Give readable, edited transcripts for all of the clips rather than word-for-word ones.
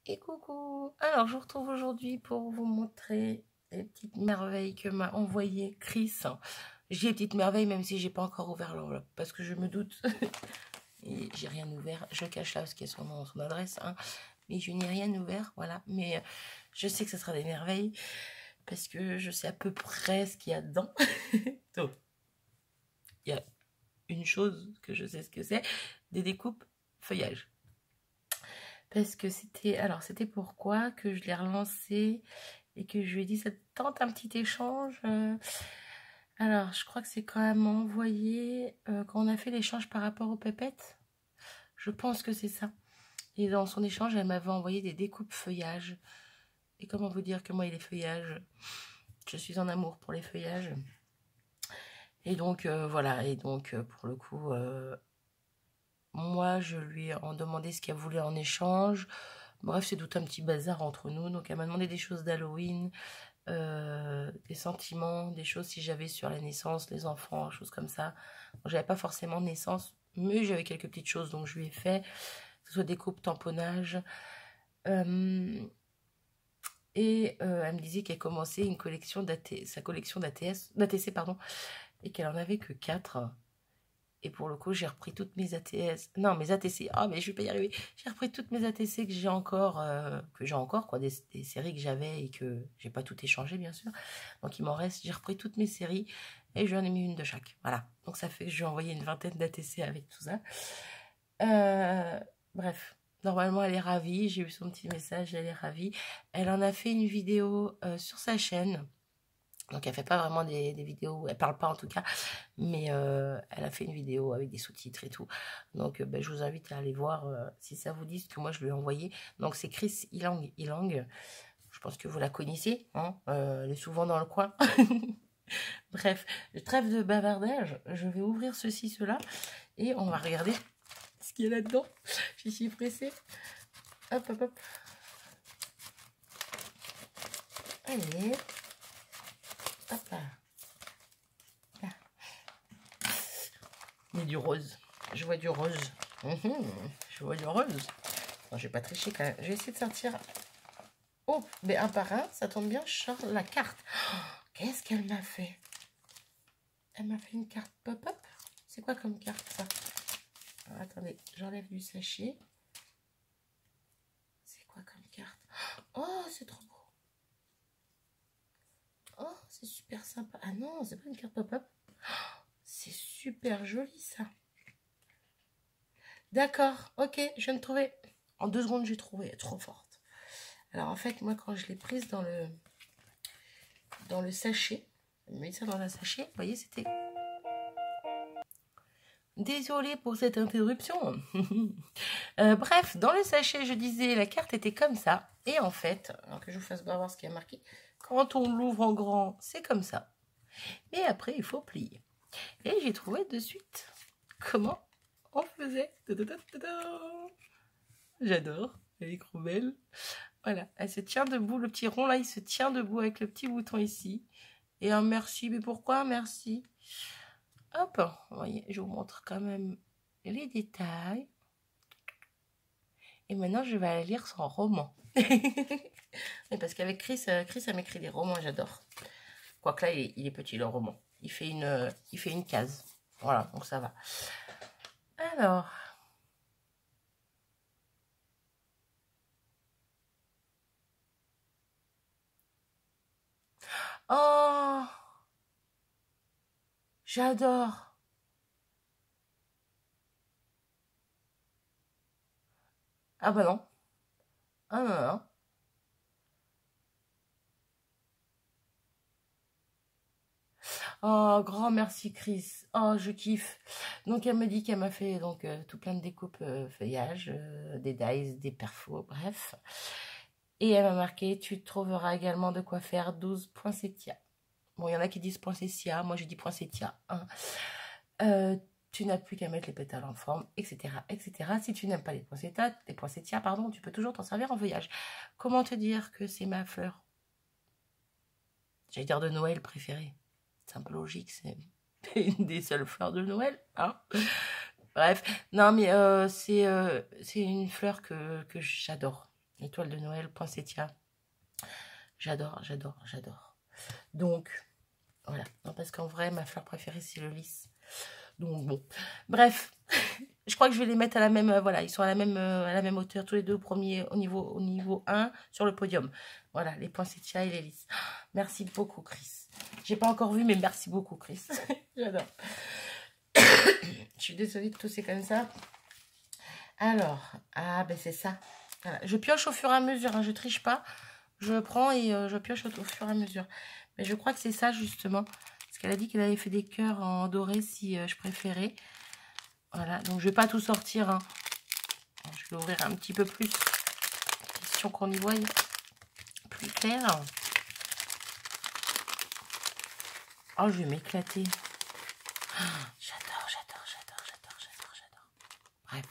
Et coucou! Alors, je vous retrouve aujourd'hui pour vous montrer les petites merveilles que m'a envoyé Chris. Je dis les petites merveilles même si j'ai pas encore ouvert l'enveloppe parce que je me doute. Et j'ai rien ouvert. Je cache là parce qu'il y a son adresse. Hein. Mais je n'ai rien ouvert, voilà. Mais je sais que ce sera des merveilles parce que je sais à peu près ce qu'il y a dedans. Donc, il y a une chose que je sais ce que c'est, des découpes feuillage. Parce que c'était pourquoi que je l'ai relancé et que je lui ai dit ça te tente un petit échange. Alors je crois que c'est quand même envoyé quand on a fait l'échange par rapport aux pépettes. Je pense que c'est ça. Et dans son échange, elle m'avait envoyé des découpes feuillage. Et comment vous dire que moi, les feuillages, je suis en amour pour les feuillages. Et donc voilà, et donc pour le coup, moi je lui ai demandé ce qu'elle voulait en échange. Bref, c'est tout un petit bazar entre nous. Donc, elle m'a demandé des choses d'Halloween, des sentiments, des choses si j'avais sur la naissance, les enfants, choses comme ça. J'avais pas forcément de naissance, mais j'avais quelques petites choses, donc je lui ai fait, que ce soit des coupes, tamponnage. Et elle me disait qu'elle commençait une collection sa collection d'ATC, pardon, et qu'elle en avait que 4. Et pour le coup, j'ai repris toutes mes ATS. Non, mes ATC. Ah, mais je vais pas y arriver. J'ai repris toutes mes ATC que j'ai encore, quoi, des séries que j'avais et que j'ai pas tout échangé, bien sûr. Donc, il m'en reste. J'ai repris toutes mes séries et j'en ai mis une de chaque. Voilà. Donc, ça fait que je lui ai envoyé une vingtaine d'ATC avec tout ça. Bref. Normalement, elle est ravie. J'ai eu son petit message. Elle est ravie. Elle en a fait une vidéo sur sa chaîne. Donc elle fait pas vraiment des vidéos, elle parle pas en tout cas, mais elle a fait une vidéo avec des sous-titres et tout. Donc je vous invite à aller voir si ça vous dit ce que moi je lui ai envoyé. Donc c'est Chris Ilang. Je pense que vous la connaissez, hein, elle est souvent dans le coin. Bref, trêve de bavardage, je vais ouvrir ceci, cela, et on va regarder ce qu'il y a là-dedans. Je suis pressée. Hop, hop, hop. Allez. Hop là. Là. Il y a du rose. Je vois du rose. Je vois du rose. Non, je vais pas tricher quand même. Je vais essayer de sortir. Oh, mais un par un, ça tombe bien, je sors la carte. Oh, qu'est-ce qu'elle m'a fait? Elle m'a fait une carte pop-up. C'est quoi comme carte ça? Alors, attendez, j'enlève du sachet. C'est quoi comme carte? Oh, c'est trop beau. Oh, c'est super sympa. Ah non, c'est pas une carte pop-up. Oh, c'est super joli ça. D'accord, ok, je viens de trouver. En 2 secondes, j'ai trouvé. Elle est trop forte. Alors en fait, moi, quand je l'ai prise dans le sachet, je mets ça dans un sachet, vous voyez, c'était... Désolée pour cette interruption. Bref, dans le sachet, je disais, la carte était comme ça. Et en fait, alors que je vous fasse bien voir ce qui est marqué, quand on l'ouvre en grand, c'est comme ça. Mais après, il faut plier. Et j'ai trouvé de suite comment on faisait. J'adore, elle est trop belle. Voilà, elle se tient debout, le petit rond là, il se tient debout avec le petit bouton ici. Et un merci, mais pourquoi un merci? Hop, vous voyez, je vous montre quand même les détails. Et maintenant, je vais aller lire son roman. Mais parce qu'avec Chris, elle m'écrit des romans, j'adore. Quoique là, il est petit, le roman. Il fait une case. Voilà, donc ça va. Alors... Oh, j'adore. Ah bah non. Ah non, non. Oh, grand merci Chris. Oh, je kiffe. Donc elle me dit qu'elle m'a fait donc tout plein de découpes feuillage, des dies, des perfos, bref. Et elle m'a marqué, tu trouveras également de quoi faire 12 poinsettias. Bon, il y en a qui disent poinsettia, moi je dis poinsettia. Hein. Tu n'as plus qu'à mettre les pétales en forme, etc., etc. Si tu n'aimes pas les poinsettias, pardon, tu peux toujours t'en servir en feuillage. Comment te dire que c'est ma fleur? J'allais dire de Noël préférée. C'est un peu logique, c'est une des seules fleurs de Noël, hein. Bref, non mais c'est une fleur que j'adore. Étoile de Noël, poinsettia. J'adore, j'adore, j'adore. Donc, voilà. Non, parce qu'en vrai, ma fleur préférée, c'est le lys. Donc, bon. Bref, je crois que je vais les mettre à la même... voilà, ils sont à la même hauteur, tous les deux premiers au niveau 1 sur le podium. Voilà, les poinsettias et les lys. Merci beaucoup, Chris. J'ai pas encore vu, mais merci beaucoup, Chris. J'adore. Je suis désolée de tousser comme ça. Alors, ah ben c'est ça. Voilà. Je pioche au fur et à mesure, hein, je triche pas. Je prends et je pioche au fur et à mesure. Mais je crois que c'est ça justement. Parce qu'elle a dit qu'elle avait fait des cœurs en doré si je préférais. Voilà, donc je vais pas tout sortir. Hein. Je vais ouvrir un petit peu plus. Question qu'on y voie plus clair. Oh, je vais m'éclater. J'adore, j'adore, j'adore, j'adore, j'adore, j'adore. Bref.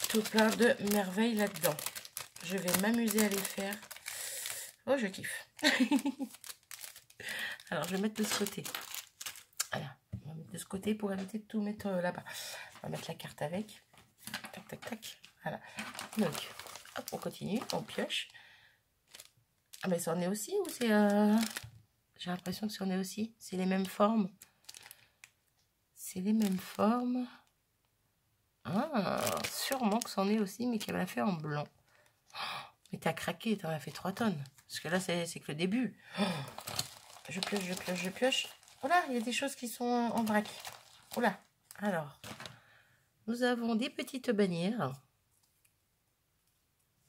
Tout plein de merveilles là-dedans. Je vais m'amuser à les faire. Oh, je kiffe. Alors, je vais mettre de ce côté. Voilà. On va mettre de ce côté pour éviter de tout mettre là-bas. On va mettre la carte avec. Tac, tac, tac. Voilà. Donc, hop, on continue. On pioche. Ah, mais c'en est aussi ou c'est... J'ai l'impression que c'en est aussi. C'est les mêmes formes. C'est les mêmes formes. Ah, sûrement que c'en est aussi, mais qu'elle m'a fait en blanc. Mais t'as craqué, t'en as fait 3 tonnes. Parce que là, c'est que le début. Je pioche, je pioche, je pioche. Oh là, il y a des choses qui sont en vrac. Oh là. Alors, nous avons des petites bannières.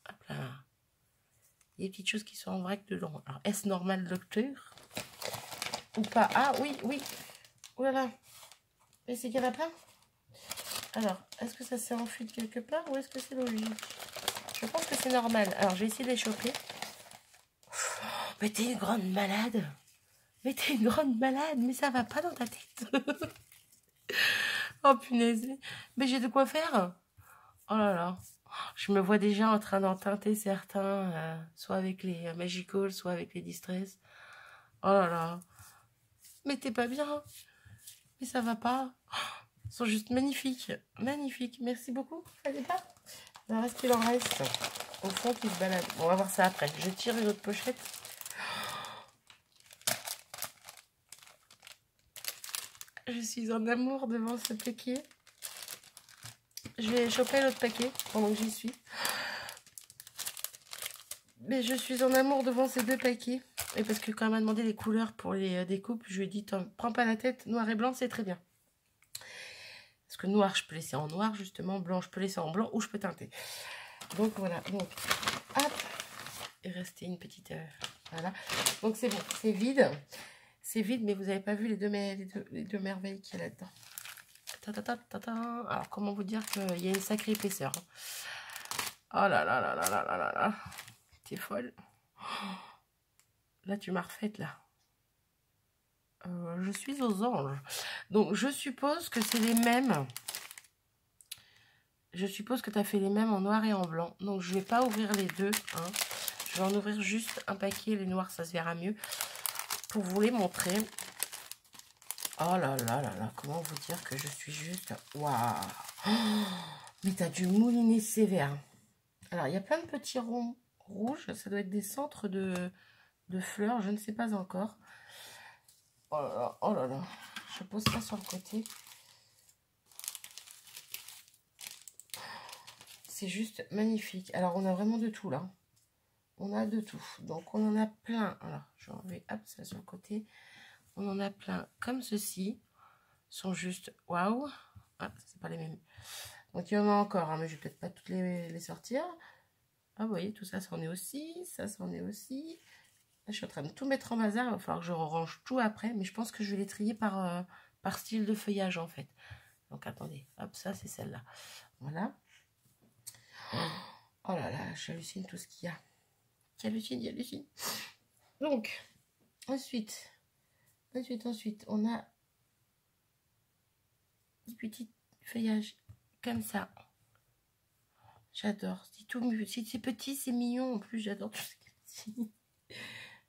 Hop là. Des petites choses qui sont en vrac dedans. Alors, est-ce normal lecture ou pas? Ah oui, oui. Oh là là. Mais c'est qu'il y en a plein. Alors, est-ce que ça s'est enfui de quelque part ou est-ce que c'est logique? Je pense que c'est normal. Alors, je vais essayer de les choper. Mais t'es une grande malade. Mais t'es une grande malade. Mais ça va pas dans ta tête. Oh punaise. Mais j'ai de quoi faire. Oh là là. Je me vois déjà en train d'en teinter certains. Soit avec les Magical, soit avec les Distress. Oh là là. Mais t'es pas bien. Mais ça va pas. Ils sont juste magnifiques. Magnifiques. Merci beaucoup. Allez pas. Alors, est-ce qu'il en reste au fond qui se balade? Bon, on va voir ça après. Je tire une autre pochette. Je suis en amour devant ce paquet. Je vais choper l'autre paquet pendant que j'y suis. Mais je suis en amour devant ces deux paquets. Et parce que quand elle m'a demandé les couleurs pour les découpes, je lui ai dit, prends pas la tête, noir et blanc, c'est très bien. Parce que noir, je peux laisser en noir, justement. Blanc, je peux laisser en blanc ou je peux teinter. Donc voilà. Donc, hop. Il restait une petite... voilà. Donc c'est bon, c'est vide. C'est vide, mais vous n'avez pas vu les deux merveilles qu'il y a là-dedans. Alors, comment vous dire qu'il y a une sacrée épaisseur. Oh là là là là là là là là. T'es folle. Là, tu m'as refaite, là. Je suis aux anges. Donc, je suppose que c'est les mêmes. Je suppose que tu as fait les mêmes en noir et en blanc. Donc, je ne vais pas ouvrir les deux. Hein. Je vais en ouvrir juste un paquet. Les noirs, ça se verra mieux. Pour vous les montrer. Oh là là là là. Comment vous dire que je suis juste... Waouh. Mais tu as du moulinet sévère. Alors, il y a plein de petits ronds rouges. Ça doit être des centres de fleurs. Je ne sais pas encore. Oh là là. Oh là là. Je pose ça sur le côté. C'est juste magnifique. Alors, on a vraiment de tout, là. On a de tout. Donc, on en a plein. Alors, je vais enlever, hop, ça sur le côté. On en a plein comme ceci. Ils sont juste waouh. Ah, c'est pas les mêmes. Donc, il y en a encore, hein, mais je vais peut-être pas toutes les sortir. Ah, vous voyez, tout ça, c'en est aussi. Ça, c'en est aussi. Là, je suis en train de tout mettre en bazar. Il va falloir que je range tout après. Mais je pense que je vais les trier par style de feuillage, en fait. Donc, attendez. Hop, ça, c'est celle-là. Voilà. Oh là là, j'hallucine tout ce qu'il y a. J'hallucine. Donc, ensuite, on a des petits feuillages comme ça. J'adore. Si c'est petit, c'est mignon. En plus, j'adore tout ce qui est petit.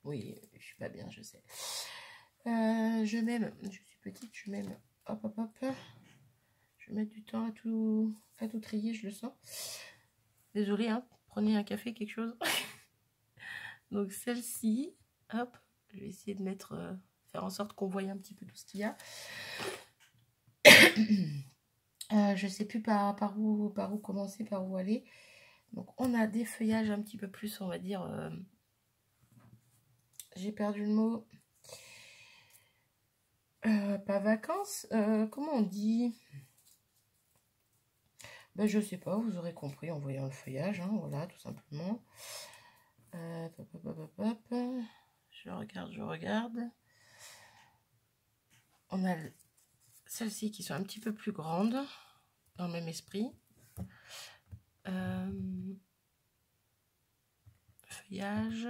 Oui, je suis pas bien, je sais. Je m'aime. Je suis petite, je m'aime. Hop, hop, hop. Je vais mettre du temps à tout trier, je le sens. Désolée, hein. prenez un café, quelque chose. Donc celle-ci, hop, je vais essayer de mettre, faire en sorte qu'on voie un petit peu tout ce qu'il y a. Je sais plus par où commencer, par où aller. Donc on a des feuillages un petit peu plus, on va dire, j'ai perdu le mot, pas vacances, comment on dit? Ben, je sais pas, vous aurez compris en voyant le feuillage, hein, voilà, tout simplement. Je regarde. On a celles-ci qui sont un petit peu plus grandes, dans le même esprit. Feuillage.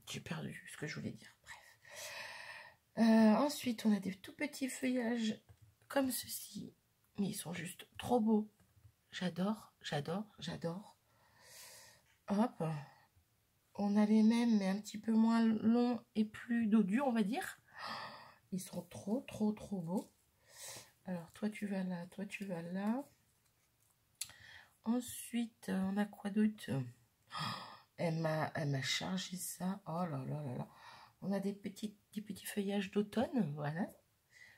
J'ai perdu ce que je voulais dire. Bref. Ensuite, on a des tout petits feuillages comme ceci. Mais ils sont juste trop beaux. J'adore. Hop. On a les mêmes, mais un petit peu moins longs et plus dodus, on va dire. Ils sont trop beaux. Alors, toi, tu vas là, toi, tu vas là. Ensuite, on a quoi d'autre? Elle m'a chargé ça. Oh là là là là. On a des petits feuillages d'automne, voilà.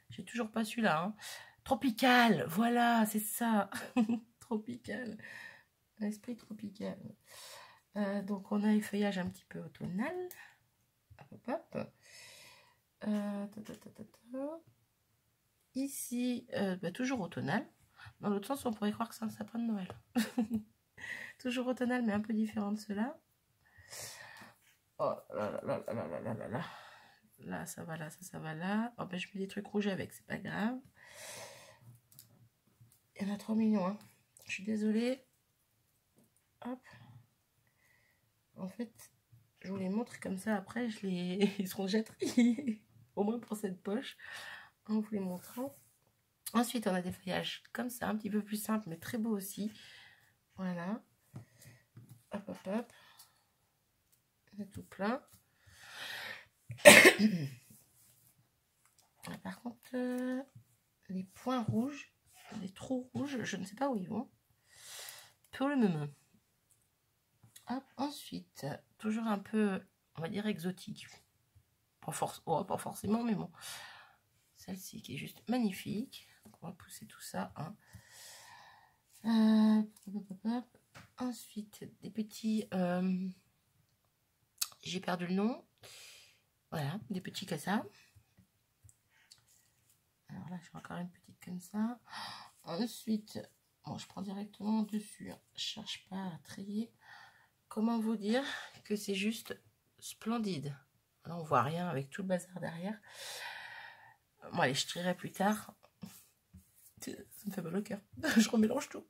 J'ai toujours pas celui-là. Hein. Tropical, voilà, c'est ça. Tropical. L'esprit tropical. Donc, on a les feuillages un petit peu automnal. Hop. Ici, toujours automnal. Dans l'autre sens, on pourrait croire que c'est un sapin de Noël. Toujours automnal, mais un peu différent de ceux-là. Oh là là là là là là là là. Là, ça va là, ça va là. Oh, ben, je mets des trucs rouges avec, c'est pas grave. Il y en a 3 millions, hein. Je suis désolée. Hop. En fait, je vous les montre comme ça. Après, ils seront déjà triés. Au moins pour cette poche. En vous les montrant. Ensuite, on a des feuillages comme ça, un petit peu plus simples, mais très beaux aussi. Voilà. Hop. On a tout plein. Par contre, les points rouges, les trous rouges, je ne sais pas où ils vont. Pour le moment. Hop, ensuite, toujours un peu, on va dire exotique. Pas forcément, mais bon. Celle-ci qui est juste magnifique. Donc, on va pousser tout ça. Hein. Ensuite, des petits... j'ai perdu le nom. Voilà, des petits comme ça. Alors là, j'ai encore une petite comme ça. Ensuite, bon, je prends directement dessus. Je cherche pas à trier. Comment vous dire que c'est juste splendide. Là, on voit rien avec tout le bazar derrière. Bon, allez, je trierai plus tard. Ça me fait mal au cœur. Je remélange tout.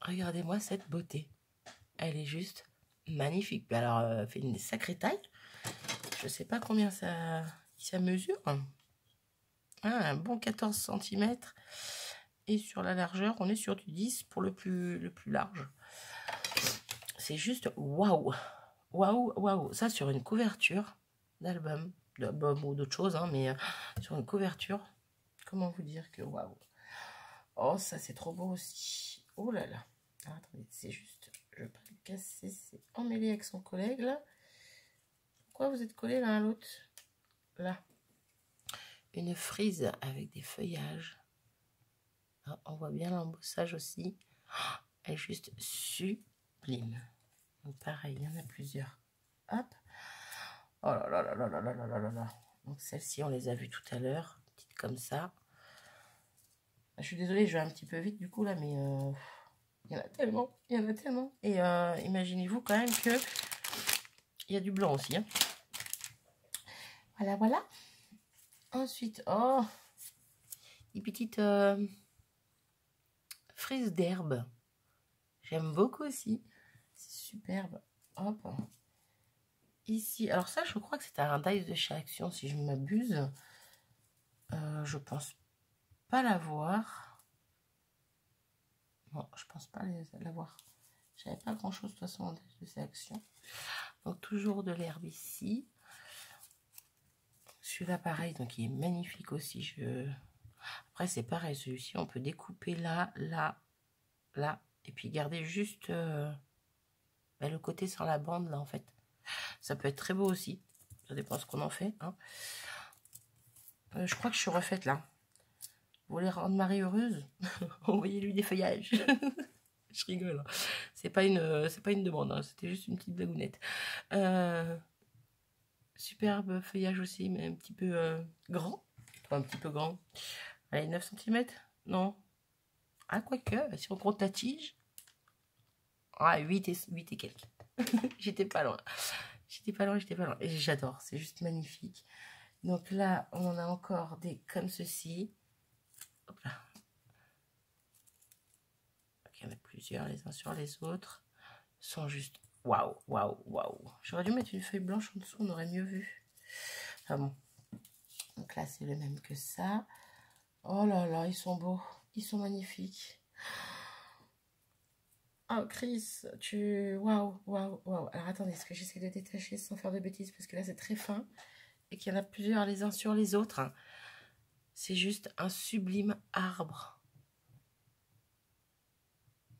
Regardez-moi cette beauté. Elle est juste magnifique. Alors, elle fait une sacrée taille. Je sais pas combien ça mesure. Un bon 14 cm. Et sur la largeur, on est sur du 10 pour le plus large. C'est juste waouh. Waouh. Ça, sur une couverture d'album ou d'autres choses, hein, mais sur une couverture, comment vous dire que waouh. Oh, ça, c'est trop beau aussi. Oh là là. Alors, attendez, c'est juste, je vais pas le casser, c'est emmêlé avec son collègue, là. Pourquoi vous êtes collés l'un à l'autre? Là. Une frise avec des feuillages. Ah, on voit bien l'embossage aussi. Oh, elle est juste sublime. Donc, pareil, il y en a plusieurs. Hop. Oh là là là là là là là là là. Donc, celles-ci, on les a vues tout à l'heure. Petites comme ça. Je suis désolée, je vais un petit peu vite du coup, là, mais... il y en a tellement. Et imaginez-vous quand même que il y a du blanc aussi. Hein. Voilà. Ensuite, oh, des petites frises d'herbe. J'aime beaucoup aussi. C'est superbe. Hop. Ici, alors ça, je crois que c'est un dice de chez Action, si je ne m'abuse. Je pense pas l'avoir. Non, je pense pas l'avoir. J'avais pas grand chose de toute façon en dice de chez Action. Donc toujours de l'herbe ici. Celui-là pareil, donc il est magnifique aussi. Après, c'est pareil, celui-ci, on peut découper là, là, là, et puis garder juste le côté sur la bande, là, en fait. Ça peut être très beau aussi. Ça dépend ce qu'on en fait. Hein. Je crois que je suis refaite, là. Vous voulez rendre Marie heureuse? Envoyez-lui des feuillages. Je rigole. C'est pas une demande, hein. C'était juste une petite blagounette. Superbe feuillage aussi, mais un petit peu grand. Enfin, un petit peu grand. Allez, 9 cm? Non. Ah, quoique, si on compte la tige. Ah, 8 et quelques. J'étais pas loin. J'étais pas loin. Et j'adore, c'est juste magnifique. Donc là, on a encore des comme ceci. Hop là. Donc, il y en a plusieurs, les uns sur les autres. Ils sont juste waouh, waouh, waouh. J'aurais dû mettre une feuille blanche en dessous, on aurait mieux vu. Ah bon. Donc là, c'est le même que ça. Oh là là, ils sont beaux. Ils sont magnifiques. Oh, Chris, waouh, waouh, waouh. Alors, attendez, est-ce que j'essaie de détacher sans faire de bêtises? Parce que là, c'est très fin. Et qu'il y en a plusieurs les uns sur les autres. C'est juste un sublime arbre.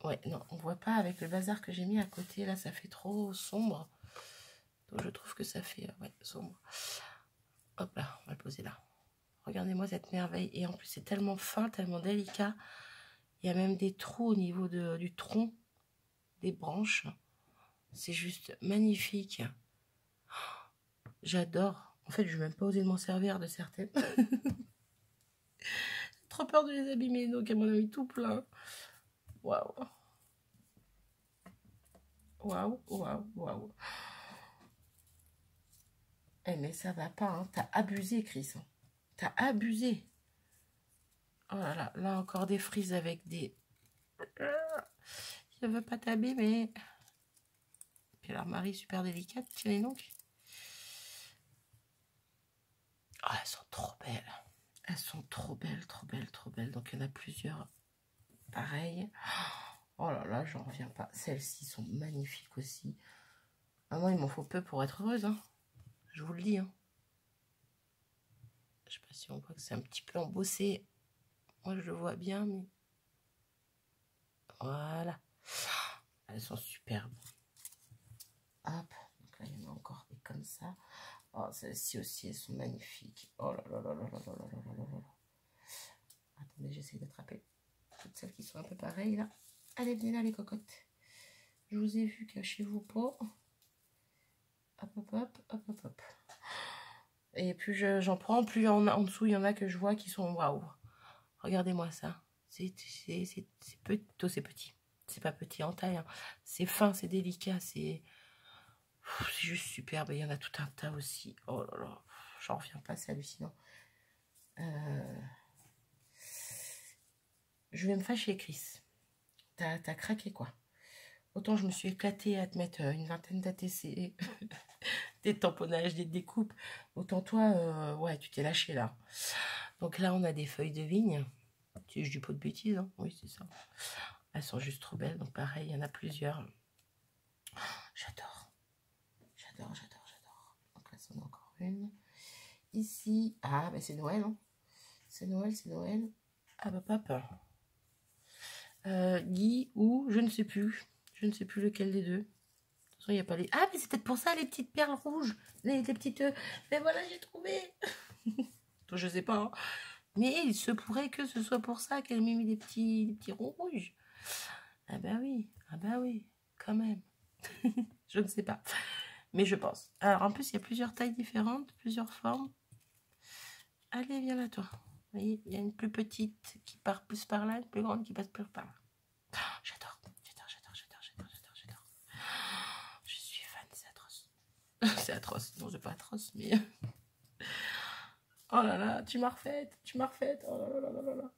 Ouais, non, on voit pas avec le bazar que j'ai mis à côté. Là, ça fait trop sombre. Donc, je trouve que ça fait ouais, sombre. Hop là, on va le poser là. Regardez-moi cette merveille. Et en plus, c'est tellement fin, tellement délicat. Il y a même des trous au niveau du tronc, des branches. C'est juste magnifique. J'adore. En fait, je vais même pas osé m'en servir de certaines. Trop peur de les abîmer, donc elle m'en a mis tout plein. Waouh. Waouh, waouh, waouh. Eh mais ça va pas, hein. T'as abusé, Chris. T'as abusé. Oh là là, là encore des frises avec des... Je veux pas t'abîmer. Puis alors Marie, super délicate, tiens donc. Oh, elles sont trop belles. Elles sont trop belles, trop belles, trop belles. Donc il y en a plusieurs. Pareil. Oh là là, j'en reviens pas. Celles-ci sont magnifiques aussi. Ah, moi, il m'en faut peu pour être heureuse. Hein. Je vous le dis. Hein. Je sais pas si on voit que c'est un petit peu embossé. Moi, je le vois bien, mais... Voilà. Elles sont superbes. Hop. Donc là, il y en a encore des comme ça. Oh, celles-ci aussi, elles sont magnifiques. Oh là là là là là là là là là là. Attendez, j'essaie d'attraper toutes celles qui sont un peu pareilles, là. Allez, venez là, les cocottes. Je vous ai vu, cachez-vous pas. Hop, hop, hop, hop, hop, hop. Et plus j'en prends, plus en dessous, il y en a que je vois qui sont waouh. Regardez-moi ça. C'est petit. C'est pas petit en taille. Hein. C'est fin, c'est délicat, c'est juste superbe. Il y en a tout un tas aussi. Oh là là, j'en reviens pas, c'est hallucinant. Je vais me fâcher, Chris. T'as craqué, quoi. Autant je me suis éclatée à te mettre une vingtaine d'ATC, des tamponnages, des découpes. Autant toi, ouais, tu t'es lâché là. Donc là, on a des feuilles de vigne. Si je dis pas de bêtises, hein. Oui, c'est ça. Elles sont juste trop belles. Donc pareil, il y en a plusieurs. Oh, j'adore. J'adore, j'adore, j'adore. Donc là, c'en a encore une. Ici, ah, ben c'est Noël. Hein. C'est Noël, c'est Noël. Ah bah papa. Guy ou je ne sais plus. Je ne sais plus lequel des deux. De toute façon, il n'y a pas les... Ah, mais c'est peut-être pour ça, les petites perles rouges. Les petites... Mais voilà, j'ai trouvé. Donc, je sais pas. Hein. Mais il se pourrait que ce soit pour ça qu'elle m'ait mis des petits ronds rouges. Ah bah oui, quand même. Je ne sais pas. Mais je pense. Alors, en plus, il y a plusieurs tailles différentes, plusieurs formes. Allez, viens là, toi. Vous voyez, il y a une plus petite qui part plus par là, une plus grande qui passe plus par là. Oh, j'adore, j'adore, j'adore, j'adore, j'adore, j'adore, j'adore. Je suis fan, c'est atroce. C'est atroce. Non, c'est pas atroce, mais... Oh là là, tu m'as refaite, tu m'as refaite. Oh là là là là là.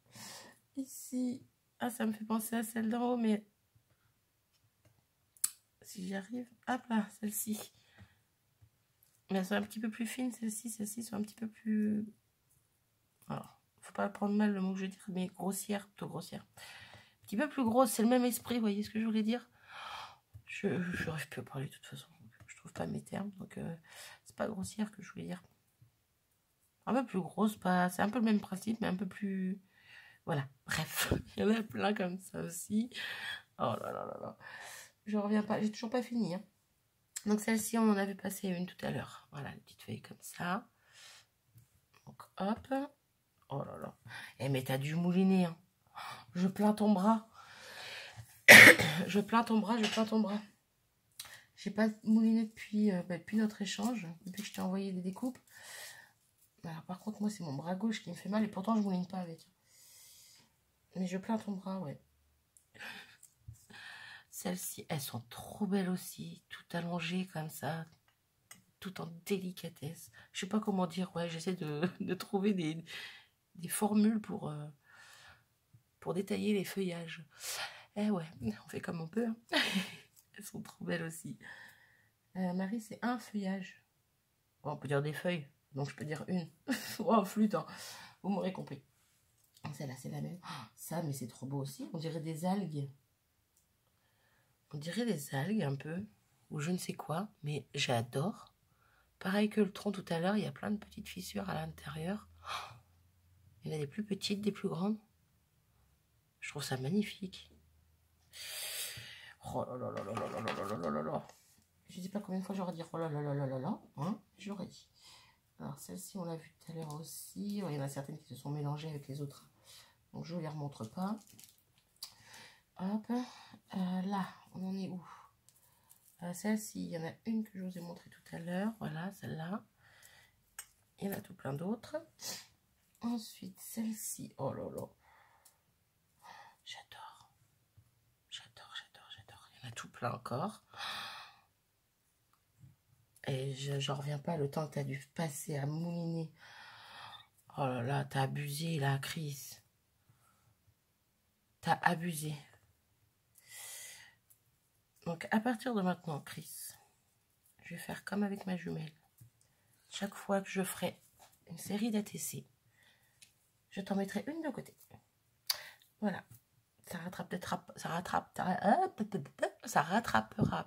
Ici, ah, ça me fait penser à celle d'en haut, mais... Si j'y arrive, hop là, celle-ci. Mais elles sont un petit peu plus fines, celles-ci sont un petit peu plus... Alors, faut pas prendre mal le mot que je veux dire, mais grossière, plutôt grossière. Un petit peu plus grosse, c'est le même esprit, vous voyez ce que je voulais dire? Je n'arrive plus à parler de toute façon, je trouve pas mes termes, donc c'est pas grossière que je voulais dire. Un peu plus grosse, pas, c'est un peu le même principe, mais un peu plus Voilà, bref, il y en a plein comme ça aussi. Oh là là là là. Je reviens pas, j'ai toujours pas fini. Hein. Donc celle-ci, on en avait passé une tout à l'heure. Voilà, une petite feuille comme ça. Donc hop. Oh là là. Eh mais t'as dû mouliner. Hein. Je plains ton bras. Je plains ton bras, je plains ton bras. J'ai pas mouliné depuis notre échange, depuis que je t'ai envoyé des découpes. Alors, par contre, moi, c'est mon bras gauche qui me fait mal et pourtant, je mouline pas avec. Mais je plains ton bras, ouais. Celles-ci, elles sont trop belles aussi, tout allongées comme ça, tout en délicatesse. Je sais pas comment dire, ouais, j'essaie de trouver des formules pour détailler les feuillages. Eh ouais, on fait comme on peut. Hein. Elles sont trop belles aussi. Marie, c'est un feuillage. Bon, on peut dire des feuilles, donc je peux dire une. Oh, flûte, hein. Vous m'aurez compris. Celle-là, c'est la même. Oh, ça, mais c'est trop beau aussi. On dirait des algues. On dirait des algues un peu, ou je ne sais quoi, mais j'adore. Pareil que le tronc tout à l'heure, il y a plein de petites fissures à l'intérieur. Oh, il y en a des plus petites, des plus grandes. Je trouve ça magnifique. Oh là là là là là là là là là là. Je ne sais pas combien de fois j'aurais dit oh là là là là là là. Hein, j'aurais dit. Alors celle-ci, on l'a vue tout à l'heure aussi. Il y en a certaines qui se sont mélangées avec les autres. Donc je ne les remontre pas. Hop. Là, on en est où? Celle-ci, il y en a une que je vous ai montrée tout à l'heure. Voilà, celle-là. Il y en a tout plein d'autres. Ensuite, celle-ci. Oh là là. J'adore. J'adore, j'adore, j'adore. Il y en a tout plein encore. Et je reviens pas le temps que tu as dû passer à mouliner. Oh là là, t'as abusé là, Chris. T'as abusé. Donc, à partir de maintenant, Chris, je vais faire comme avec ma jumelle. Chaque fois que je ferai une série d'ATC, je t'en mettrai une de côté. Voilà. Ça rattrapera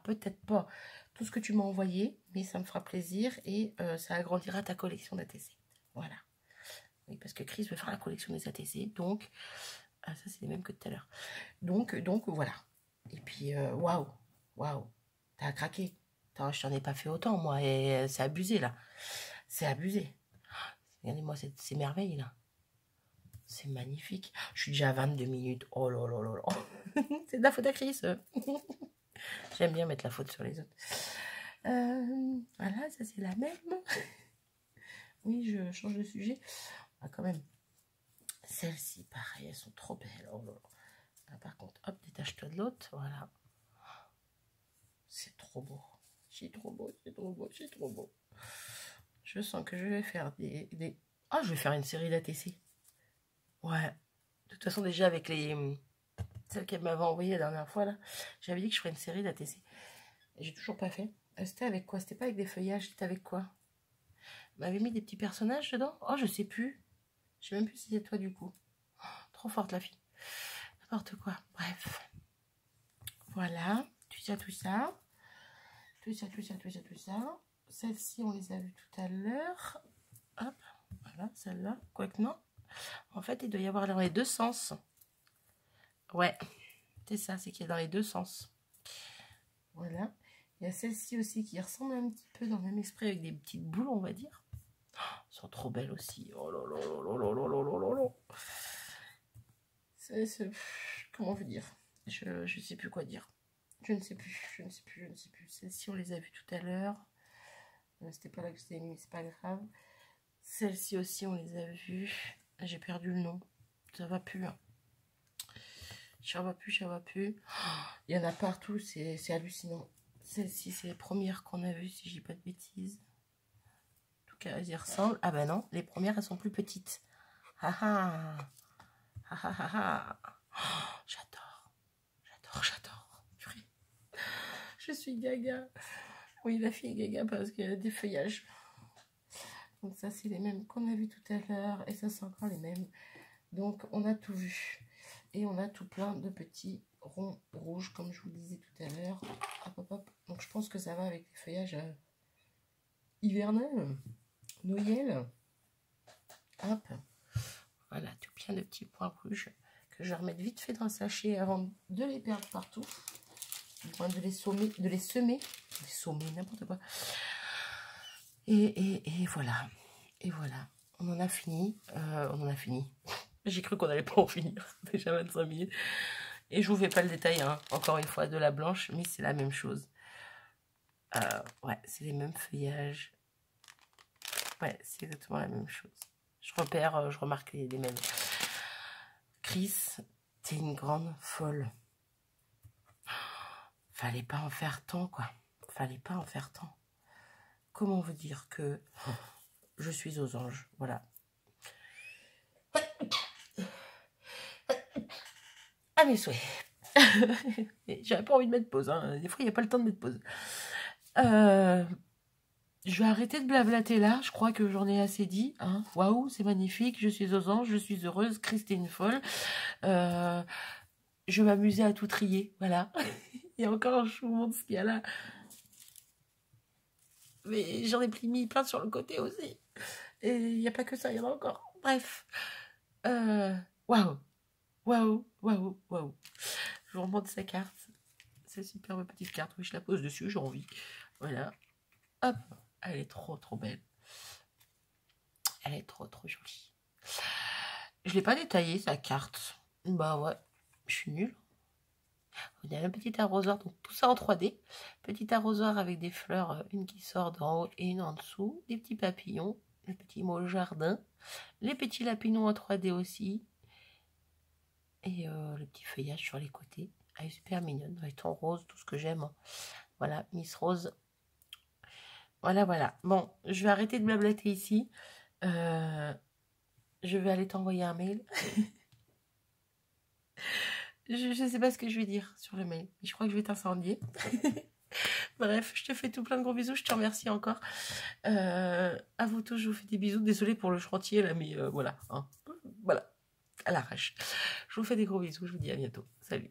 peut-être pas tout ce que tu m'as envoyé, mais ça me fera plaisir et ça agrandira ta collection d'ATC. Voilà. Oui, parce que Chris veut faire la collection des ATC, donc ça c'est les mêmes que tout à l'heure. Donc voilà. Et puis waouh, waouh, t'as craqué. Attends, je t'en ai pas fait autant moi et c'est abusé là. C'est abusé. Regardez-moi ces merveilles là. C'est magnifique. Je suis déjà à 22 minutes. Oh là là là là. C'est de la faute à Chris. J'aime bien mettre la faute sur les autres. Voilà, ça c'est la même. Oui, je change de sujet. Ah, quand même. Celles-ci, pareil, elles sont trop belles. Oh là là. Ah, par contre, hop, détache-toi de l'autre. Voilà. C'est trop beau. C'est trop beau, c'est trop beau, c'est trop beau. Je sens que je vais faire des... Ah, je vais faire une série d'ATC. Ouais. De toute façon, déjà avec celle qu'elle m'avait envoyée la dernière fois, là, j'avais dit que je ferais une série d'ATC. J'ai toujours pas fait. C'était avec quoi? C'était pas avec des feuillages, c'était avec quoi? M'avait mis des petits personnages dedans? Oh, je sais plus. Je sais même plus si c'est toi du coup. Oh, trop forte la fille. N'importe quoi. Bref. Voilà. Tout ça, tout ça. Tout ça, tout ça, tout ça, tout ça. Celles-ci, on les a vues tout à l'heure. Hop. Voilà, celle-là. Quoique non. En fait, il doit y avoir dans les deux sens. Ouais. C'est ça, c'est qu'il y a dans les deux sens. Voilà. Il y a celle-ci aussi qui ressemble un petit peu dans le même esprit avec des petites boules, on va dire. Oh, elles sont trop belles aussi. Oh là là là là là là là là là. Comment vous dire? Je sais plus quoi dire. Je ne sais plus, je ne sais plus, je ne sais plus. Celles-ci, on les a vues tout à l'heure. C'était pas là que je les ai mis, mais c'est pas grave. Celles-ci aussi, on les a vues. J'ai perdu le nom. Ça va plus. Hein. Ça va plus, ça va plus. Il y en a partout, c'est hallucinant. Celles-ci, c'est les premières qu'on a vues, si je dis pas de bêtises. En tout cas, elles y ressemblent. Ah ben non, les premières, elles sont plus petites. Ah ah. Ah ah ah ah. J'adore. J'adore, j'adore. Je suis gaga. Oui, la fille est gaga parce qu'elle a des feuillages. Donc ça, c'est les mêmes qu'on a vu tout à l'heure. Et ça, c'est encore les mêmes. Donc, on a tout vu. Et on a tout plein de petits ronds rouges, comme je vous le disais tout à l'heure. Hop, hop, hop. Donc, je pense que ça va avec les feuillages hivernaux. Noël. Hop. Voilà, tout plein de petits points rouges que je vais remettre vite fait dans le sachet avant de les perdre partout. Du moins de les semer, n'importe quoi. Et voilà. Et voilà. On en a fini. J'ai cru qu'on n'allait pas en finir. Déjà 25 minutes. Et je vous fais pas le détail, hein, encore une fois, de la blanche, mais c'est la même chose. Ouais, c'est les mêmes feuillages. Ouais, c'est exactement la même chose. Je remarque les mêmes. Chris, t'es une grande folle. Fallait pas en faire tant, quoi. Fallait pas en faire tant. Comment vous dire que je suis aux anges, voilà. À mes souhaits. J'avais pas envie de mettre pause, hein. Des fois il n'y a pas le temps de mettre pause. Je vais arrêter de blablater là, je crois que j'en ai assez dit. Hein. Waouh, c'est magnifique, je suis aux anges, je suis heureuse, Christine folle. Je vais m'amuser à tout trier, voilà. Et encore, je vous montre ce qu'il y a là. Mais j'en ai mis plein sur le côté aussi. Et il n'y a pas que ça, il y en a encore. Bref. Waouh. Waouh, waouh, waouh. Je vous remonte sa carte. Cette superbe petite carte. Oui, je la pose dessus, j'ai envie. Voilà. Hop. Elle est trop, trop belle. Elle est trop, trop jolie. Je ne l'ai pas détaillé, sa carte. Bah ouais, je suis nulle. On a un petit arrosoir, donc tout ça en 3D. Petit arrosoir avec des fleurs, une qui sort d'en haut et une en dessous. Des petits papillons, le petit mot jardin. Les petits lapinons en 3D aussi. Et le petit feuillage sur les côtés. Elle est super mignonne, avec ton rose, tout ce que j'aime. Voilà, Miss Rose. Voilà, voilà. Bon, je vais arrêter de blablater ici. Je vais aller t'envoyer un mail. Je ne sais pas ce que je vais dire sur le mail. Je crois que je vais t'incendier. Bref, je te fais tout plein de gros bisous. Je te remercie encore. À vous tous, je vous fais des bisous. Désolée pour le chantier là, mais voilà. Hein. Voilà, à l'arrache. Je vous fais des gros bisous. Je vous dis à bientôt. Salut.